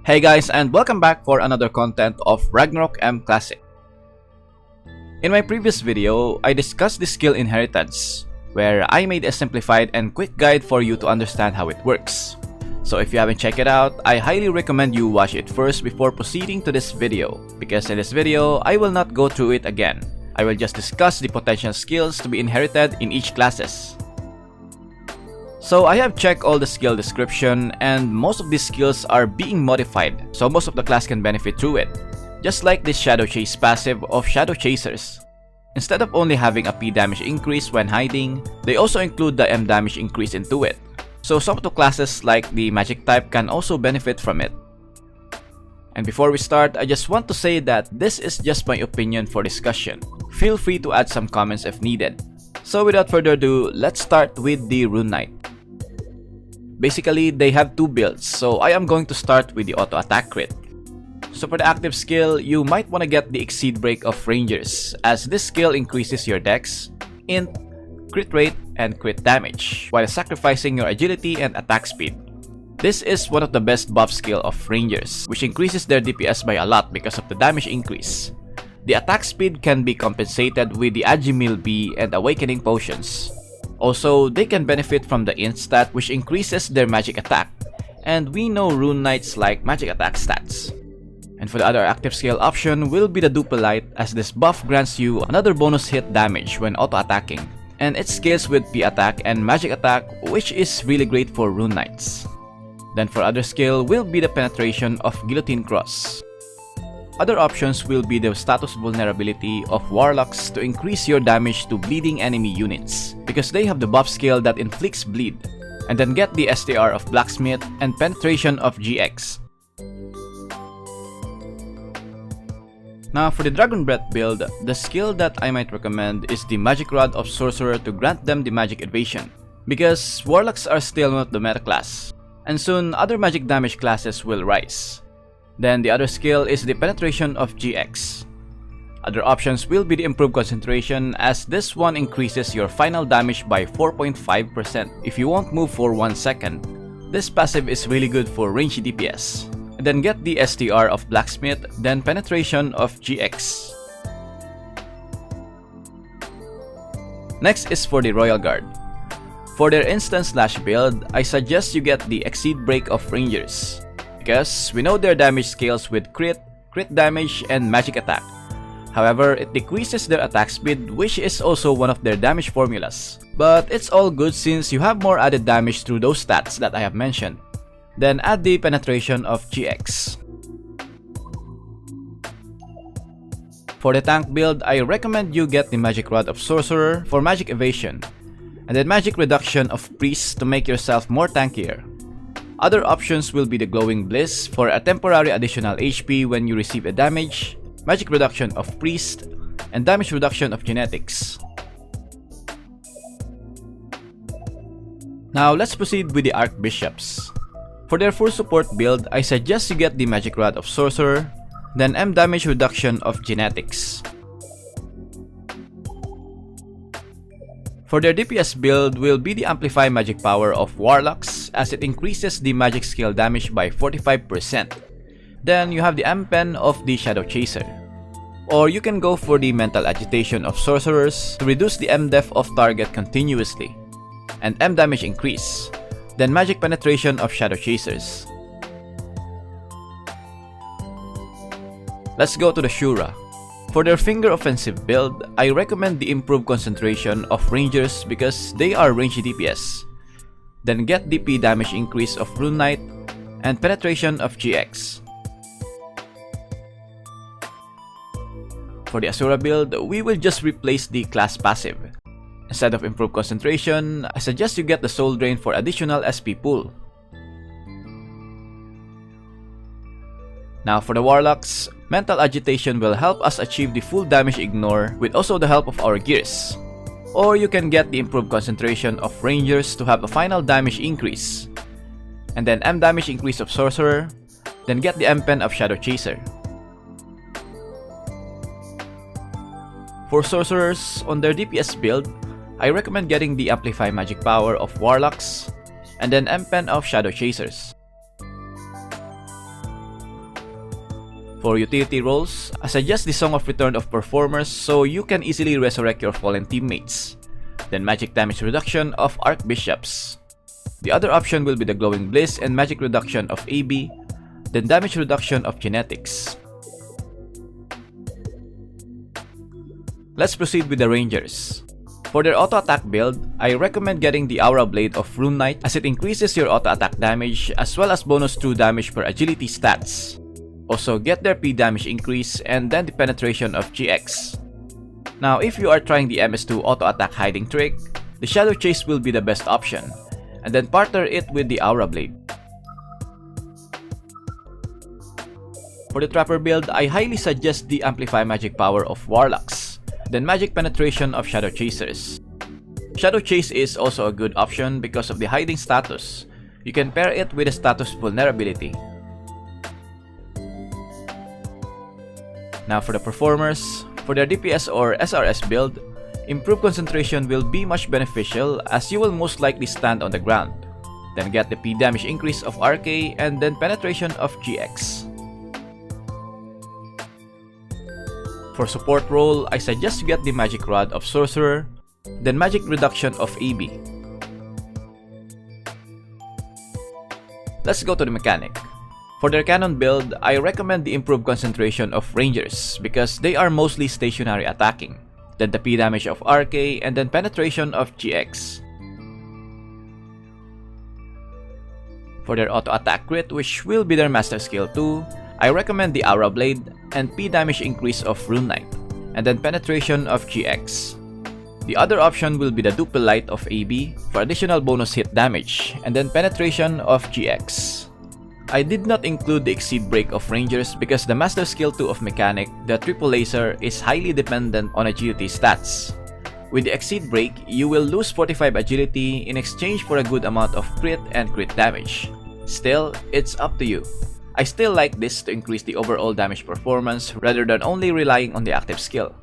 Hey guys, and welcome back for another content of Ragnarok M Classic. In my previous video, I discussed the skill inheritance, where I made a simplified and quick guide for you to understand how it works. So if you haven't checked it out, I highly recommend you watch it first before proceeding to this video, because in this video, I will not go through it again. I will just discuss the potential skills to be inherited in each classes. So I have checked all the skill description, and most of these skills are being modified, so most of the class can benefit through it. Just like this Shadow Chase passive of Shadow Chasers. Instead of only having a P damage increase when hiding, they also include the M damage increase into it. So some of the classes like the magic type can also benefit from it. And before we start, I just want to say that this is just my opinion for discussion. Feel free to add some comments if needed. So without further ado, let's start with the Rune Knight. Basically, they have two builds, so I am going to start with the auto attack crit. So for the active skill, you might want to get the Exceed Break of Rangers, as this skill increases your dex, int, crit rate, and crit damage, while sacrificing your agility and attack speed. This is one of the best buff skill of Rangers, which increases their DPS by a lot because of the damage increase. The attack speed can be compensated with the Agimil B and Awakening Potions. Also, they can benefit from the int stat, which increases their magic attack, and we know Rune Knights like magic attack stats. And for the other active skill option will be the Dupelite, as this buff grants you another bonus hit damage when auto-attacking, and it scales with P attack and magic attack, which is really great for Rune Knights. Then for other skill will be the penetration of Guillotine Cross. Other options will be the status vulnerability of Warlocks to increase your damage to bleeding enemy units, because they have the buff skill that inflicts bleed, and then get the STR of Blacksmith and penetration of GX. Now for the Dragon Breath build, the skill that I might recommend is the Magic Rod of Sorcerer to grant them the magic evasion, because Warlocks are still not the meta class, and soon other magic damage classes will rise. Then the other skill is the penetration of GX. Other options will be the improved concentration, as this one increases your final damage by 4.5% if you won't move for 1 second. This passive is really good for range DPS. And then get the STR of Blacksmith, then penetration of GX. Next is for the Royal Guard. For their instant slash build, I suggest you get the Exceed Break of Rangers, because we know their damage scales with crit damage, and magic attack. However, it decreases their attack speed, which is also one of their damage formulas. But it's all good since you have more added damage through those stats that I have mentioned. Then add the penetration of GX. For the tank build, I recommend you get the Magic Rod of Sorcerer for magic evasion, and then magic reduction of Priest to make yourself more tankier. Other options will be the Glowing Bliss for a temporary additional HP when you receive a damage, magic reduction of Priest, and damage reduction of Genetics. Now let's proceed with the Archbishops. For their full support build, I suggest you get the Magic Rod of Sorcerer, then M damage reduction of Genetics. For their DPS build will be the Amplify Magic Power of Warlocks, as it increases the magic skill damage by 45%. Then you have the M Pen of the Shadow Chaser. Or you can go for the Mental Agitation of Sorcerers to reduce the M def of target continuously, and M damage increase. Then Magic Penetration of Shadow Chasers. Let's go to the Shura. For their Finger Offensive build, I recommend the improved concentration of Rangers because they are range DPS. Then get the P damage increase of Rune Knight and penetration of GX. For the Asura build, we will just replace the class passive. Instead of improved concentration, I suggest you get the Soul Drain for additional SP pool. Now for the Warlocks, Mental Agitation will help us achieve the full damage ignore with also the help of our gears. Or you can get the improved concentration of Rangers to have a final damage increase, and then M damage increase of Sorcerer, then get the M Pen of Shadow Chaser. For Sorcerers, on their DPS build, I recommend getting the Amplify Magic Power of Warlocks, and then M Pen of Shadow Chasers. For utility roles, I suggest the Song of Return of Performers so you can easily resurrect your fallen teammates. Then magic damage reduction of Archbishops. The other option will be the Glowing Bliss and magic reduction of AB, then damage reduction of Genetics. Let's proceed with the Rangers. For their auto-attack build, I recommend getting the Aura Blade of Rune Knight as it increases your auto-attack damage as well as bonus true damage per agility stats. Also get their P damage increase and then the penetration of GX. Now if you are trying the MS2 auto-attack hiding trick, the Shadow Chase will be the best option, and then partner it with the Aura Blade. For the Trapper build, I highly suggest the Amplify magic power of Warlocks, then magic penetration of Shadow Chasers. Shadow Chase is also a good option because of the hiding status. You can pair it with a status vulnerability. Now for the performers, for their DPS or SRS build, improved concentration will be much beneficial as you will most likely stand on the ground. Then get the P damage increase of RK and then penetration of GX. For support role, I suggest you get the Magic Rod of Sorcerer, then magic reduction of AB. Let's go to the mechanic. For their cannon build, I recommend the improved concentration of Rangers because they are mostly stationary attacking, then the P damage of RK and then penetration of GX. For their auto attack crit, which will be their master skill 2, I recommend the Aura Blade and P damage increase of Rune Knight, and then penetration of GX. The other option will be the Duple Light of AB for additional bonus hit damage, and then penetration of GX. I did not include the Exceed Break of Rangers because the master skill 2 of Mechanic, the Triple Laser, is highly dependent on agility stats. With the Exceed Break, you will lose 45 agility in exchange for a good amount of crit and crit damage. Still, it's up to you. I still like this to increase the overall damage performance rather than only relying on the active skill.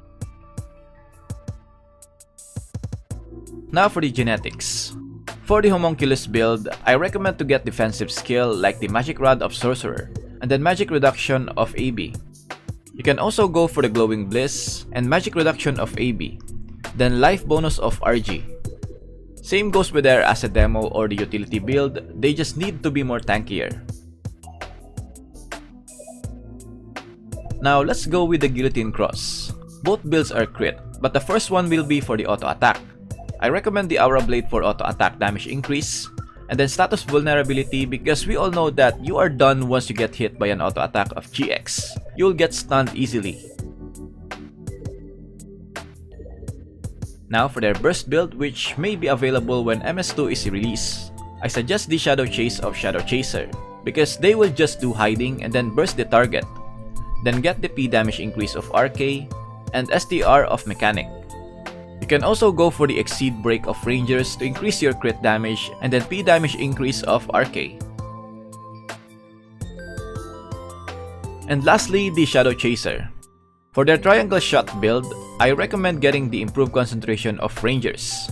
Now for the Genetics. For the Homunculus build, I recommend to get defensive skill like the Magic Rod of Sorcerer, and then magic reduction of AB. You can also go for the Glowing Bliss and magic reduction of AB, then life bonus of RG. Same goes with their Asset Demo or the utility build, they just need to be more tankier. Now let's go with the Guillotine Cross. Both builds are crit, but the first one will be for the auto attack. I recommend the Aura Blade for auto attack damage increase, and then status vulnerability because we all know that you are done once you get hit by an auto attack of GX. You'll get stunned easily. Now for their burst build, which may be available when MS2 is released, I suggest the Shadow Chase of Shadow Chaser because they will just do hiding and then burst the target. Then get the P damage increase of RK and STR of Mechanic. You can also go for the Exceed Break of Rangers to increase your crit damage and then P damage increase of RK. And lastly, the Shadow Chaser. For their Triangle Shot build, I recommend getting the improved concentration of Rangers,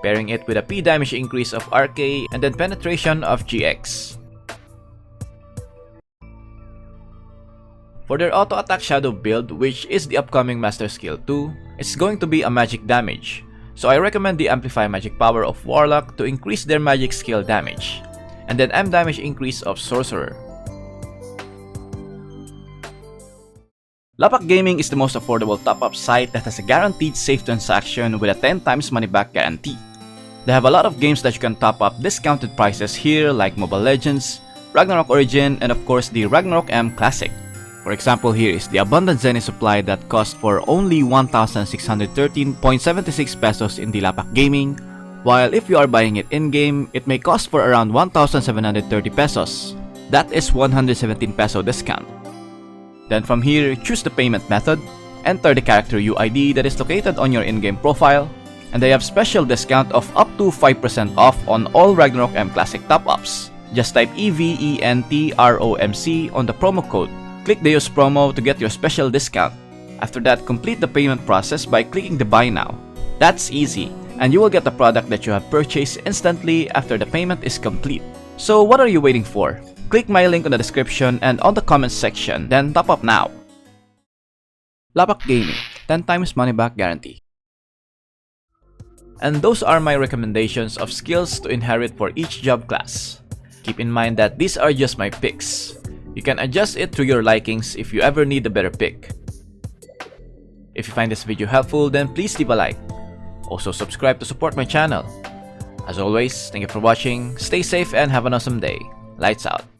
pairing it with a P damage increase of RK and then penetration of GX. For their auto attack shadow build, which is the upcoming master skill 2, it's going to be a magic damage. So I recommend the Amplify magic power of Warlock to increase their magic skill damage, and then M damage increase of Sorcerer. Lapakgaming is the most affordable top-up site that has a guaranteed safe transaction with a 10 times money back guarantee. They have a lot of games that you can top up discounted prices here like Mobile Legends, Ragnarok Origin, and of course the Ragnarok M Classic. For example, here is the Abundant Zenith supply that costs for only 1,613.76 pesos in the Lapakgaming, while if you are buying it in-game, it may cost for around 1,730 pesos. That is 117 peso discount. Then from here, choose the payment method, enter the character UID that is located on your in-game profile, and they have special discount of up to 5% off on all Ragnarok M Classic top-ups. Just type EVENTROMC on the promo code. Click the use promo to get your special discount. After that, complete the payment process by clicking the buy now. That's easy, and you will get the product that you have purchased instantly after the payment is complete. So what are you waiting for? Click my link in the description and on the comments section, then top up now. Lapakgaming, 10 times money back guarantee. And those are my recommendations of skills to inherit for each job class. Keep in mind that these are just my picks. You can adjust it to your likings if you ever need a better pick. If you find this video helpful, then please leave a like. Also subscribe to support my channel. As always, thank you for watching, stay safe and have an awesome day. Lights out.